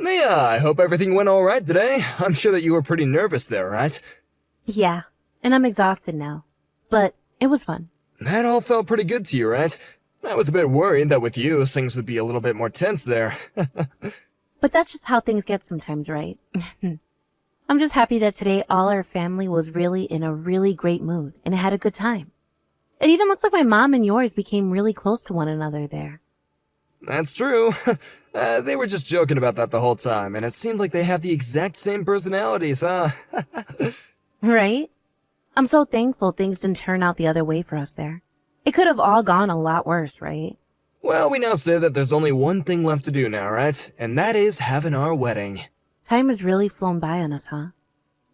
Nia, I hope everything went alright today. I'm sure that you were pretty nervous there, right? Yeah, and I'm exhausted now. But it was fun. That all felt pretty good to you, right? I was a bit worried that with you, things would be a little bit more tense there. But that's just how things get sometimes, right? I'm just happy that today all our family was really in a really great mood and had a good time. It even looks like my mom and yours became really close to one another there. That's true. They were just joking about that the whole time, and it seemed like they have the exact same personalities, huh? Right? I'm so thankful things didn't turn out the other way for us there. It could have all gone a lot worse, right? Well, we now say that there's only one thing left to do now, right? And that is having our wedding. Time has really flown by on us, huh?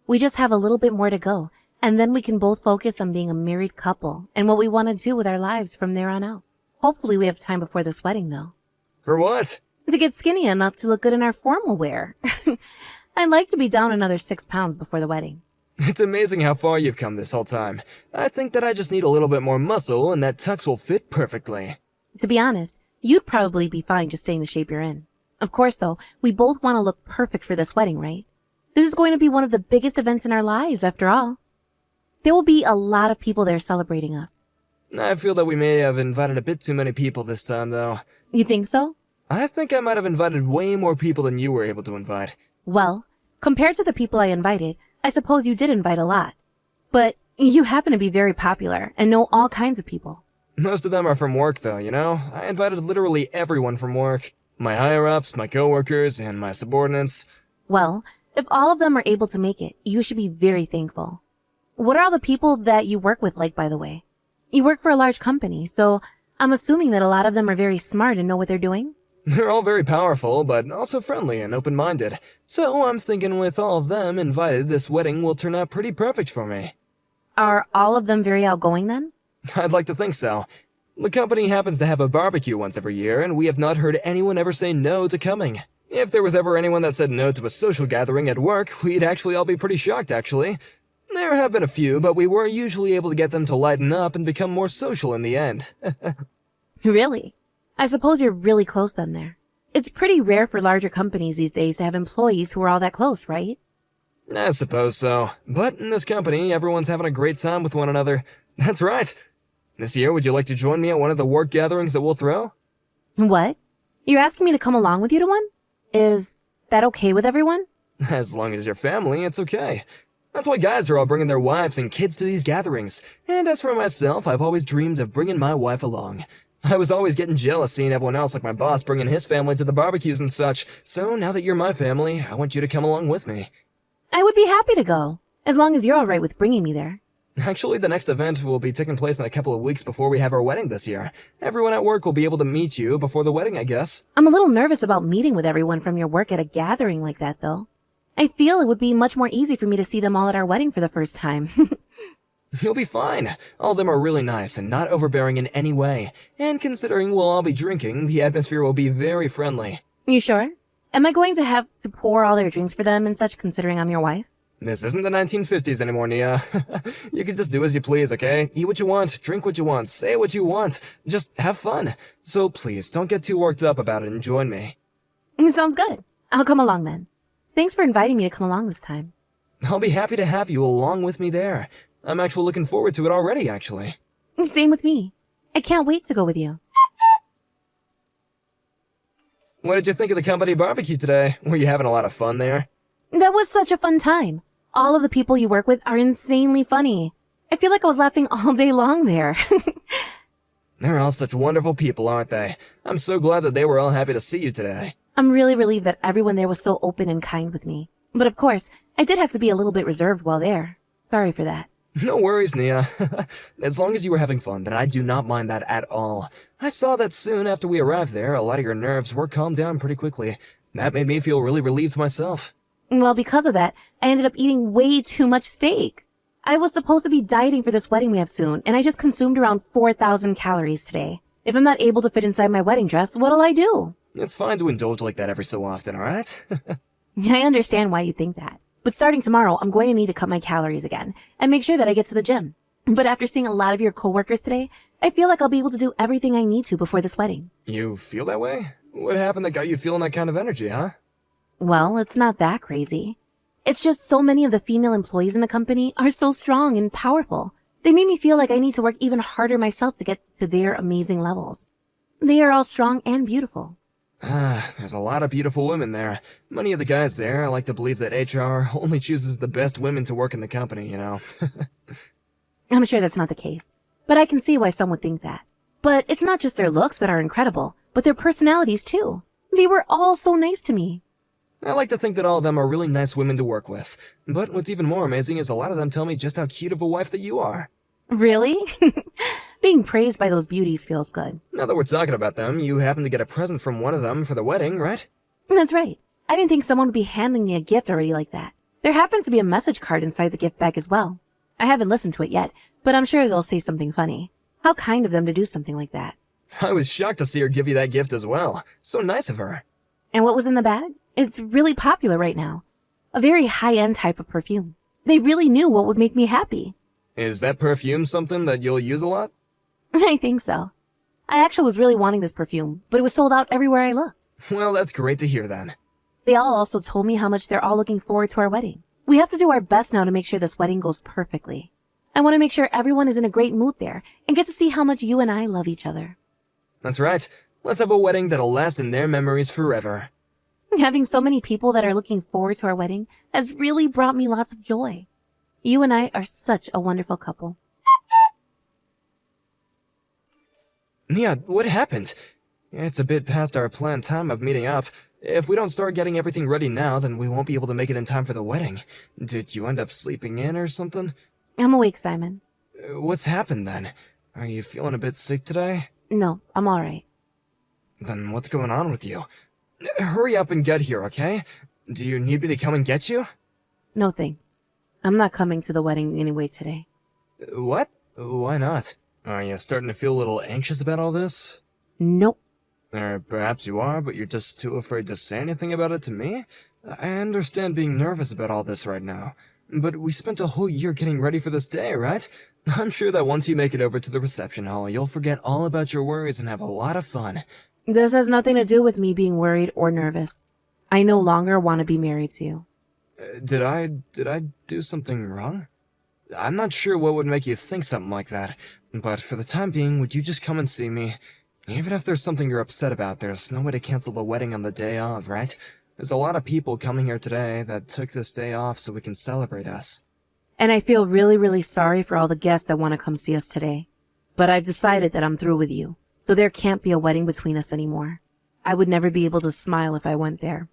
We just have a little bit more to go, and then we can both focus on being a married couple and what we want to do with our lives from there on out. Hopefully we have time before this wedding, though. For what? To get skinny enough to look good in our formal wear. I'd like to be down another 6 pounds before the wedding. It's amazing how far you've come this whole time. I think that I just need a little bit more muscle and that tux will fit perfectly. To be honest, you'd probably be fine just staying the shape you're in. Of course, though, we both want to look perfect for this wedding, right? This is going to be one of the biggest events in our lives, after all. There will be a lot of people there celebrating us. I feel that we may have invited a bit too many people this time, though. You think so? I think I might have invited way more people than you were able to invite. Well, compared to the people I invited, I suppose you did invite a lot. But you happen to be very popular and know all kinds of people. Most of them are from work, though, you know? I invited literally everyone from work. My higher-ups, my coworkers, and my subordinates. Well, if all of them are able to make it, you should be very thankful. What are all the people that you work with like, by the way? You work for a large company, so I'm assuming that a lot of them are very smart and know what they're doing? They're all very powerful, but also friendly and open-minded. So I'm thinking with all of them invited, this wedding will turn out pretty perfect for me. Are all of them very outgoing then? I'd like to think so. The company happens to have a barbecue once every year, and we have not heard anyone ever say no to coming. If there was ever anyone that said no to a social gathering at work, we'd actually all be pretty shocked, actually. There have been a few, but we were usually able to get them to lighten up and become more social in the end. Really? I suppose you're really close then there. It's pretty rare for larger companies these days to have employees who are all that close, right? I suppose so. But in this company, everyone's having a great time with one another. That's right. This year, would you like to join me at one of the work gatherings that we'll throw? What? You're asking me to come along with you to one? Is that okay with everyone? As long as you're family, it's okay. That's why guys are all bringing their wives and kids to these gatherings. And as for myself, I've always dreamed of bringing my wife along. I was always getting jealous seeing everyone else like my boss bringing his family to the barbecues and such. So now that you're my family, I want you to come along with me. I would be happy to go, as long as you're alright with bringing me there. Actually, the next event will be taking place in a couple of weeks before we have our wedding this year. Everyone at work will be able to meet you before the wedding, I guess. I'm a little nervous about meeting with everyone from your work at a gathering like that, though. I feel it would be much more easy for me to see them all at our wedding for the first time. You'll be fine. All of them are really nice and not overbearing in any way. And considering we'll all be drinking, the atmosphere will be very friendly. You sure? Am I going to have to pour all their drinks for them and such, considering I'm your wife? This isn't the 1950s anymore, Nia. You can just do as you please, okay? Eat what you want, drink what you want, say what you want. Just have fun. So please, don't get too worked up about it and join me. Sounds good. I'll come along then. Thanks for inviting me to come along this time. I'll be happy to have you along with me there. I'm actually looking forward to it already, actually. Same with me. I can't wait to go with you. What did you think of the company barbecue today? Were you having a lot of fun there? That was such a fun time. All of the people you work with are insanely funny. I feel like I was laughing all day long there. They're all such wonderful people, aren't they? I'm so glad that they were all happy to see you today. I'm really relieved that everyone there was so open and kind with me. But of course, I did have to be a little bit reserved while there. Sorry for that. No worries, Nia. As long as you were having fun, then I do not mind that at all. I saw that soon after we arrived there, a lot of your nerves were calmed down pretty quickly. That made me feel really relieved myself. Well, because of that, I ended up eating way too much steak. I was supposed to be dieting for this wedding we have soon, and I just consumed around 4,000 calories today. If I'm not able to fit inside my wedding dress, what'll I do? It's fine to indulge like that every so often, alright? I understand why you think that. But starting tomorrow, I'm going to need to cut my calories again and make sure that I get to the gym. But after seeing a lot of your coworkers today, I feel like I'll be able to do everything I need to before this wedding. You feel that way? What happened that got you feeling that kind of energy, huh? Well, it's not that crazy. It's just so many of the female employees in the company are so strong and powerful. They make me feel like I need to work even harder myself to get to their amazing levels. They are all strong and beautiful. There's a lot of beautiful women there. Many of the guys there like to believe that HR only chooses the best women to work in the company, you know. I'm sure that's not the case, but I can see why some would think that. But it's not just their looks that are incredible, but their personalities too. They were all so nice to me. I like to think that all of them are really nice women to work with. But what's even more amazing is a lot of them tell me just how cute of a wife that you are. Really? Being praised by those beauties feels good. Now that we're talking about them, you happen to get a present from one of them for the wedding, right? That's right. I didn't think someone would be handing me a gift already like that. There happens to be a message card inside the gift bag as well. I haven't listened to it yet, but I'm sure they'll say something funny. How kind of them to do something like that. I was shocked to see her give you that gift as well. So nice of her. And what was in the bag? It's really popular right now. A very high-end type of perfume. They really knew what would make me happy. Is that perfume something that you'll use a lot? I think so. I actually was really wanting this perfume, but it was sold out everywhere I looked. Well, that's great to hear then. They all also told me how much they're all looking forward to our wedding. We have to do our best now to make sure this wedding goes perfectly. I want to make sure everyone is in a great mood there and gets to see how much you and I love each other. That's right. Let's have a wedding that'll last in their memories forever. Having so many people that are looking forward to our wedding has really brought me lots of joy. You and I are such a wonderful couple. Nia, what happened? It's a bit past our planned time of meeting up. If we don't start getting everything ready now, then we won't be able to make it in time for the wedding. Did you end up sleeping in or something? I'm awake, Simon. What's happened then? Are you feeling a bit sick today? No, I'm alright. Then what's going on with you? Hurry up and get here, okay? Do you need me to come and get you? No thanks. I'm not coming to the wedding anyway today. What? Why not? Are you starting to feel a little anxious about all this? Nope. Or perhaps you are, but you're just too afraid to say anything about it to me? I understand being nervous about all this right now. But we spent a whole year getting ready for this day, right? I'm sure that once you make it over to the reception hall, you'll forget all about your worries and have a lot of fun. This has nothing to do with me being worried or nervous. I no longer want to be married to you. Did I do something wrong? I'm not sure what would make you think something like that, but for the time being, would you just come and see me? Even if there's something you're upset about, there's no way to cancel the wedding on the day of, right? There's a lot of people coming here today that took this day off so we can celebrate us. And I feel really, really sorry for all the guests that want to come see us today. But I've decided that I'm through with you, so there can't be a wedding between us anymore. I would never be able to smile if I went there.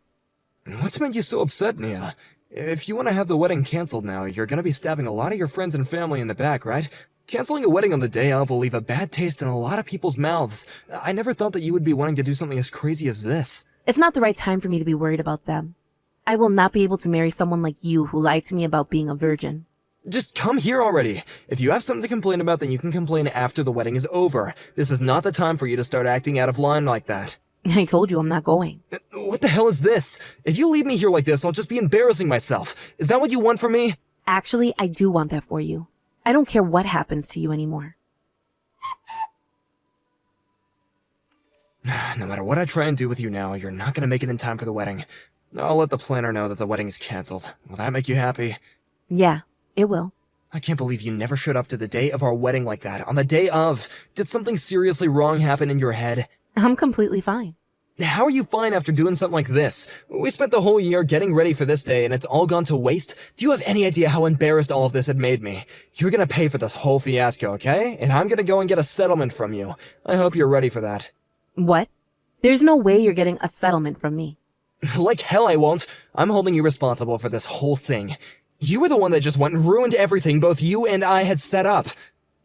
What's made you so upset, Nia? If you want to have the wedding canceled now, you're going to be stabbing a lot of your friends and family in the back, right? Canceling a wedding on the day of will leave a bad taste in a lot of people's mouths. I never thought that you would be wanting to do something as crazy as this. It's not the right time for me to be worried about them. I will not be able to marry someone like you who lied to me about being a virgin. Just come here already. If you have something to complain about, then you can complain after the wedding is over. This is not the time for you to start acting out of line like that. I told you I'm not going. What the hell is this? If you leave me here like this, I'll just be embarrassing myself. Is that what you want from me? Actually, I do want that for you. I don't care what happens to you anymore. No matter what I try and do with you now, you're not gonna make it in time for the wedding. I'll let the planner know that the wedding is canceled. Will that make you happy? Yeah, it will. I can't believe you never showed up to the day of our wedding like that. On the day of. Did something seriously wrong happen in your head? I'm completely fine. How are you fine after doing something like this? We spent the whole year getting ready for this day and it's all gone to waste? Do you have any idea how embarrassed all of this had made me? You're gonna pay for this whole fiasco, okay? And I'm gonna go and get a settlement from you. I hope you're ready for that. What? There's no way you're getting a settlement from me. Like hell I won't. I'm holding you responsible for this whole thing. You were the one that just went and ruined everything both you and I had set up.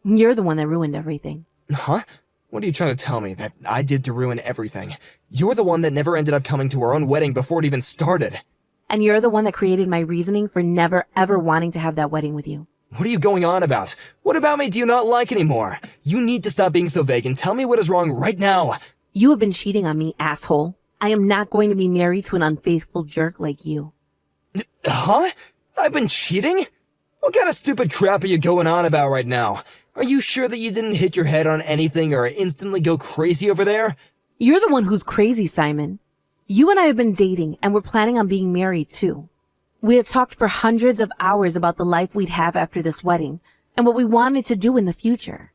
You're the one that ruined everything. Huh? What are you trying to tell me? That I did to ruin everything? You're the one that never ended up coming to our own wedding before it even started. And you're the one that created my reasoning for never ever wanting to have that wedding with you. What are you going on about? What about me do you not like anymore? You need to stop being so vague and tell me what is wrong right now. You have been cheating on me, asshole. I am not going to be married to an unfaithful jerk like you. Huh? I've been cheating? What kind of stupid crap are you going on about right now? Are you sure that you didn't hit your head on anything or instantly go crazy over there? You're the one who's crazy, Simon. You and I have been dating, and we're planning on being married too. We had talked for hundreds of hours about the life we'd have after this wedding, and what we wanted to do in the future.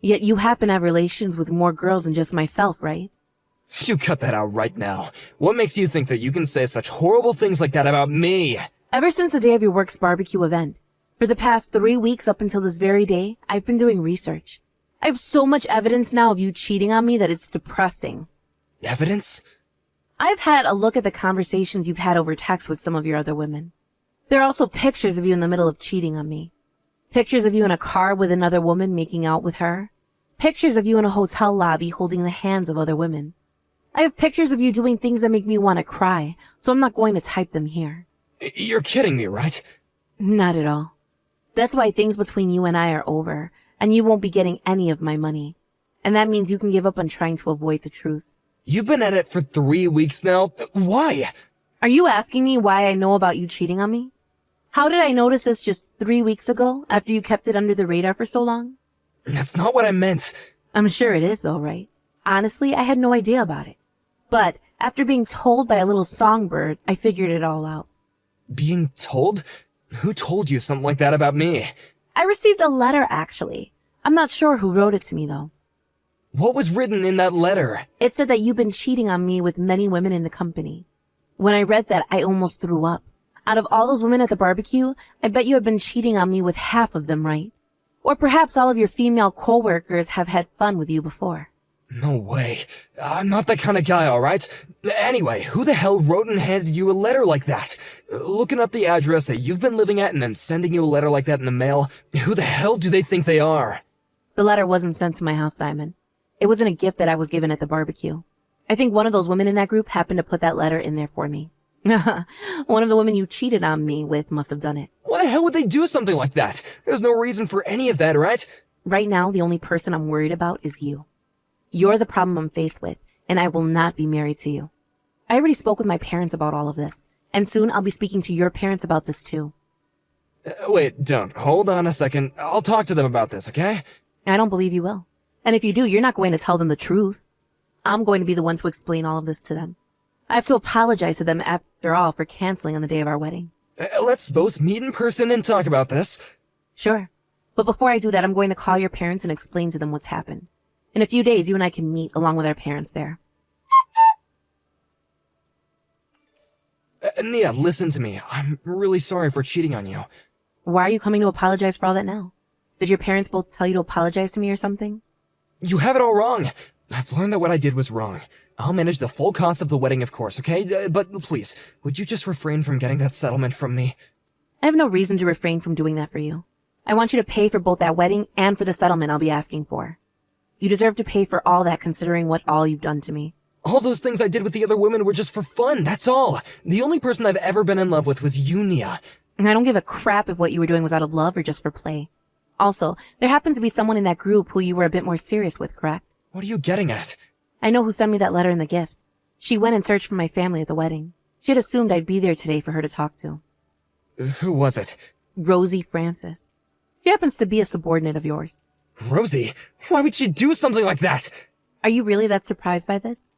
Yet you happen to have relations with more girls than just myself, right? You cut that out right now. What makes you think that you can say such horrible things like that about me? Ever since the day of your work's barbecue event, for the past 3 weeks up until this very day, I've been doing research. I have so much evidence now of you cheating on me that it's depressing. Evidence? I've had a look at the conversations you've had over text with some of your other women. There are also pictures of you in the middle of cheating on me. Pictures of you in a car with another woman making out with her. Pictures of you in a hotel lobby holding the hands of other women. I have pictures of you doing things that make me want to cry, so I'm not going to type them here. You're kidding me, right? Not at all. That's why things between you and I are over, and you won't be getting any of my money. And that means you can give up on trying to avoid the truth. You've been at it for 3 weeks now. Why? Are you asking me why I know about you cheating on me? How did I notice this just 3 weeks ago after you kept it under the radar for so long? That's not what I meant. I'm sure it is though, right? Honestly, I had no idea about it. But after being told by a little songbird, I figured it all out. Being told? Who told you something like that about me? I received a letter, actually. I'm not sure who wrote it to me, though. What was written in that letter? It said that you've been cheating on me with many women in the company. When I read that, I almost threw up. Out of all those women at the barbecue, I bet you have been cheating on me with half of them, right? Or perhaps all of your female co-workers have had fun with you before. No way. I'm not that kind of guy, alright? Anyway, who the hell wrote and handed you a letter like that? Looking up the address that you've been living at and then sending you a letter like that in the mail, who the hell do they think they are? The letter wasn't sent to my house, Simon. It wasn't a gift that I was given at the barbecue. I think one of those women in that group happened to put that letter in there for me. One of the women you cheated on me with must have done it. Why the hell would they do something like that? There's no reason for any of that, right? Right now, the only person I'm worried about is you. You're the problem I'm faced with, and I will not be married to you. I already spoke with my parents about all of this, and soon I'll be speaking to your parents about this too. Wait, don't. Hold on a second. I'll talk to them about this, okay? I don't believe you will. And if you do, you're not going to tell them the truth. I'm going to be the one to explain all of this to them. I have to apologize to them after all for canceling on the day of our wedding. Let's both meet in person and talk about this. Sure. But before I do that, I'm going to call your parents and explain to them what's happened. In a few days, you and I can meet along with our parents there. Nia, listen to me. I'm really sorry for cheating on you. Why are you coming to apologize for all that now? Did your parents both tell you to apologize to me or something? You have it all wrong. I've learned that what I did was wrong. I'll manage the full cost of the wedding, of course, okay? But please, would you just refrain from getting that settlement from me? I have no reason to refrain from doing that for you. I want you to pay for both that wedding and for the settlement I'll be asking for. You deserve to pay for all that considering what all you've done to me. All those things I did with the other women were just for fun, that's all. The only person I've ever been in love with was you, Nia. And I don't give a crap if what you were doing was out of love or just for play. Also, there happens to be someone in that group who you were a bit more serious with, correct? What are you getting at? I know who sent me that letter and the gift. She went and searched for my family at the wedding. She had assumed I'd be there today for her to talk to. Who was it? Rosie Francis. She happens to be a subordinate of yours. Rosie? Why would she do something like that? Are you really that surprised by this?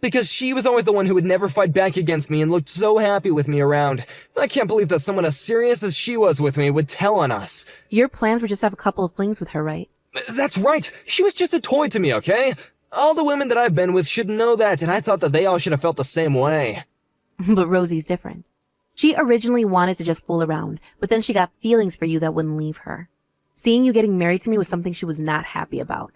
Because she was always the one who would never fight back against me and looked so happy with me around. I can't believe that someone as serious as she was with me would tell on us. Your plans were just to have a couple of flings with her, right? That's right. She was just a toy to me, okay? All the women that I've been with should know that, and I thought that they all should have felt the same way. But Rosie's different. She originally wanted to just fool around, but then she got feelings for you that wouldn't leave her. Seeing you getting married to me was something she was not happy about.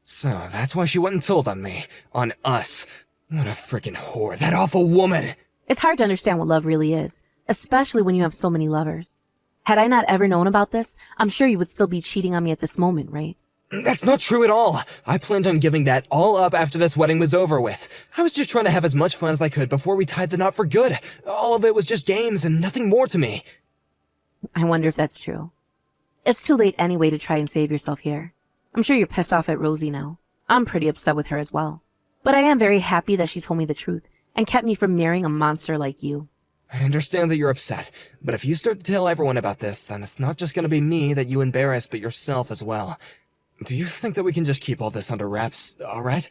So, that's why she went and told on me. On us. What a frickin' whore. That awful woman! It's hard to understand what love really is, especially when you have so many lovers. Had I not ever known about this, I'm sure you would still be cheating on me at this moment, right? That's not true at all. I planned on giving that all up after this wedding was over with. I was just trying to have as much fun as I could before we tied the knot for good. All of it was just games and nothing more to me. I wonder if that's true. It's too late anyway to try and save yourself here. I'm sure you're pissed off at Rosie now. I'm pretty upset with her as well. But I am very happy that she told me the truth and kept me from marrying a monster like you. I understand that you're upset, but if you start to tell everyone about this, then it's not just gonna be me that you embarrass, but yourself as well. Do you think that we can just keep all this under wraps, alright?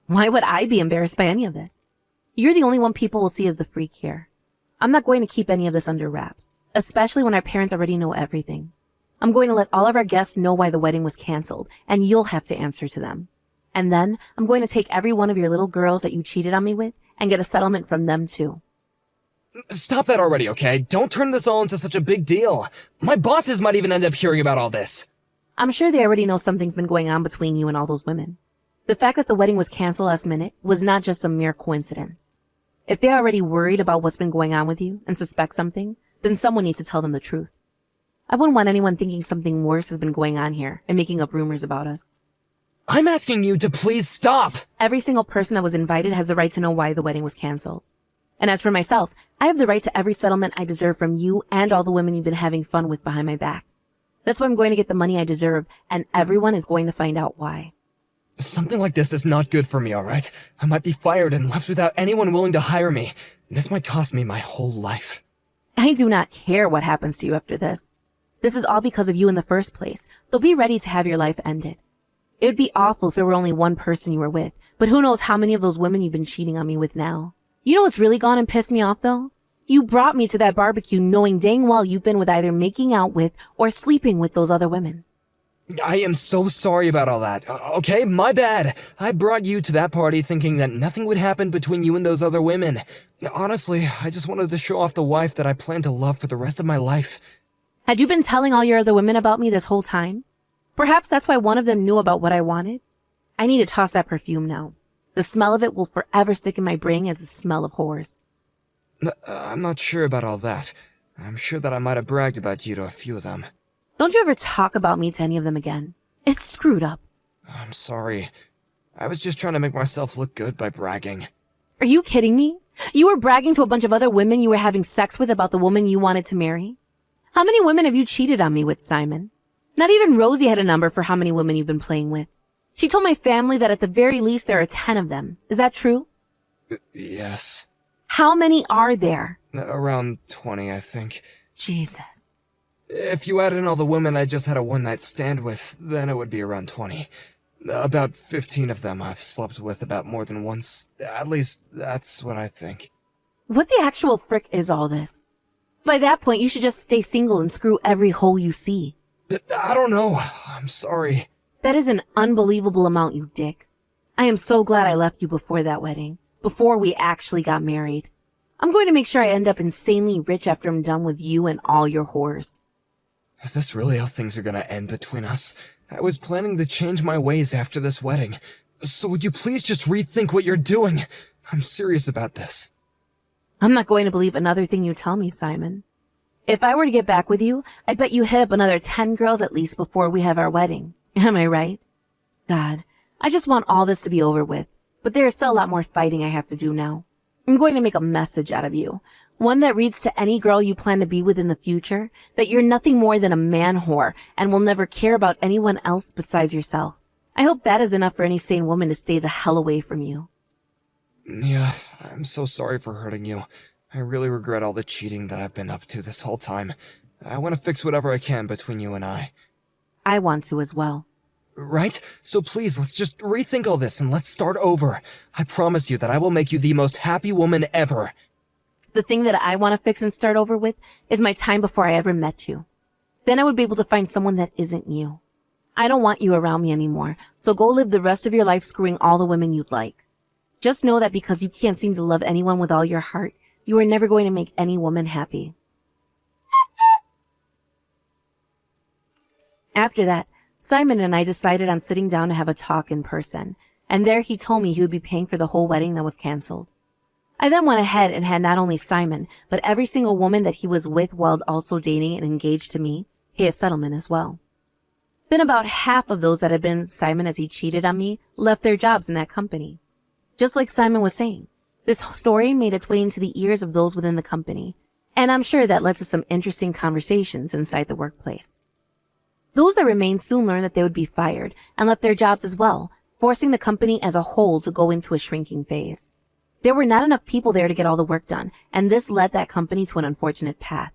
Why would I be embarrassed by any of this? You're the only one people will see as the freak here. I'm not going to keep any of this under wraps, especially when our parents already know everything. I'm going to let all of our guests know why the wedding was canceled, and you'll have to answer to them. And then I'm going to take every one of your little girls that you cheated on me with and get a settlement from them too. Stop that already, okay? Don't turn this all into such a big deal. My bosses might even end up hearing about all this. I'm sure they already know something's been going on between you and all those women. The fact that the wedding was canceled last minute was not just a mere coincidence. If they're already worried about what's been going on with you and suspect something, then someone needs to tell them the truth. I wouldn't want anyone thinking something worse has been going on here and making up rumors about us. I'm asking you to please stop! Every single person that was invited has the right to know why the wedding was canceled. And as for myself, I have the right to every settlement I deserve from you and all the women you've been having fun with behind my back. That's why I'm going to get the money I deserve, and everyone is going to find out why. Something like this is not good for me, alright? I might be fired and left without anyone willing to hire me. This might cost me my whole life. I do not care what happens to you after this. This is all because of you in the first place, so be ready to have your life ended. It would be awful if there were only one person you were with, but who knows how many of those women you've been cheating on me with now. You know what's really gone and pissed me off, though? You brought me to that barbecue knowing dang well you've been with either making out with or sleeping with those other women. I am so sorry about all that. Okay, my bad. I brought you to that party thinking that nothing would happen between you and those other women. Honestly, I just wanted to show off the wife that I plan to love for the rest of my life. Had you been telling all your other women about me this whole time? Perhaps that's why one of them knew about what I wanted. I need to toss that perfume now. The smell of it will forever stick in my brain as the smell of whores. I'm not sure about all that. I'm sure that I might have bragged about you to a few of them. Don't you ever talk about me to any of them again. It's screwed up. I'm sorry. I was just trying to make myself look good by bragging. Are you kidding me? You were bragging to a bunch of other women you were having sex with about the woman you wanted to marry? How many women have you cheated on me with, Simon? Not even Rosie had a number for how many women you've been playing with. She told my family that at the very least there are 10 of them. Is that true? Yes. How many are there? Around 20, I think. Jesus. If you add in all the women I just had a one-night stand with, then it would be around 20. About 15 of them I've slept with about more than once. At least, that's what I think. What the actual frick is all this? By that point, you should just stay single and screw every hole you see. I don't know. I'm sorry. That is an unbelievable amount, you dick. I am so glad I left you before that wedding, before we actually got married. I'm going to make sure I end up insanely rich after I'm done with you and all your whores. Is this really how things are gonna end between us? I was planning to change my ways after this wedding. So would you please just rethink what you're doing? I'm serious about this. I'm not going to believe another thing you tell me, Simon. If I were to get back with you, I'd bet you hit up another 10 girls at least before we have our wedding. Am I right? God, I just want all this to be over with, but there is still a lot more fighting I have to do now. I'm going to make a message out of you. One that reads to any girl you plan to be with in the future that you're nothing more than a man whore and will never care about anyone else besides yourself. I hope that is enough for any sane woman to stay the hell away from you. Yeah, I'm so sorry for hurting you. I really regret all the cheating that I've been up to this whole time. I want to fix whatever I can between you and I. I want to as well. Right? So please, let's just rethink all this and let's start over. I promise you that I will make you the most happy woman ever. The thing that I want to fix and start over with is my time before I ever met you. Then I would be able to find someone that isn't you. I don't want you around me anymore, so go live the rest of your life screwing all the women you'd like. Just know that because you can't seem to love anyone with all your heart, you are never going to make any woman happy. After that, Simon and I decided on sitting down to have a talk in person, and there he told me he would be paying for the whole wedding that was canceled. I then went ahead and had not only Simon, but every single woman that he was with while also dating and engaged to me pay a settlement as well. Then about half of those that had been Simon as he cheated on me left their jobs in that company. Just like Simon was saying, this story made its way into the ears of those within the company, and I'm sure that led to some interesting conversations inside the workplace. Those that remained soon learned that they would be fired and left their jobs as well, forcing the company as a whole to go into a shrinking phase. There were not enough people there to get all the work done, and this led that company to an unfortunate path.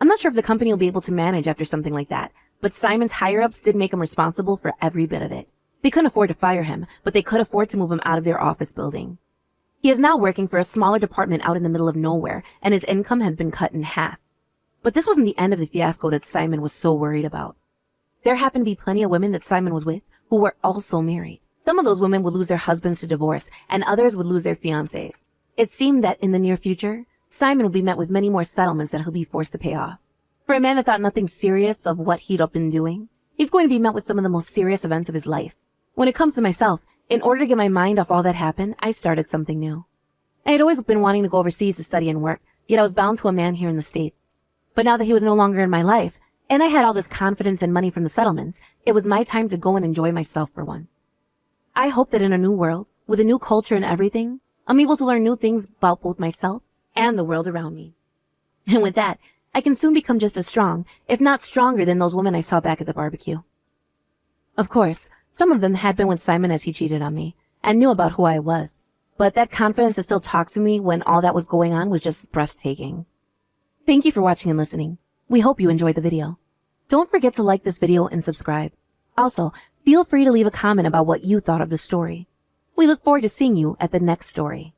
I'm not sure if the company will be able to manage after something like that, but Simon's higher-ups did make him responsible for every bit of it. They couldn't afford to fire him, but they could afford to move him out of their office building. He is now working for a smaller department out in the middle of nowhere, and his income had been cut in half. But this wasn't the end of the fiasco that Simon was so worried about. There happened to be plenty of women that Simon was with who were also married. Some of those women would lose their husbands to divorce, and others would lose their fiancés. It seemed that in the near future, Simon would be met with many more settlements that he'll be forced to pay off. For a man that thought nothing serious of what he'd been doing, he's going to be met with some of the most serious events of his life. When it comes to myself, in order to get my mind off all that happened, I started something new. I had always been wanting to go overseas to study and work, yet I was bound to a man here in the States. But now that he was no longer in my life, and I had all this confidence and money from the settlements, it was my time to go and enjoy myself for once. I hope that in a new world, with a new culture and everything, I'm able to learn new things about both myself and the world around me. And with that, I can soon become just as strong, if not stronger than those women I saw back at the barbecue. Of course, some of them had been with Simon as he cheated on me, and knew about who I was. But that confidence to still talk to me when all that was going on was just breathtaking. Thank you for watching and listening. We hope you enjoyed the video. Don't forget to like this video and subscribe. Also, feel free to leave a comment about what you thought of the story. We look forward to seeing you at the next story.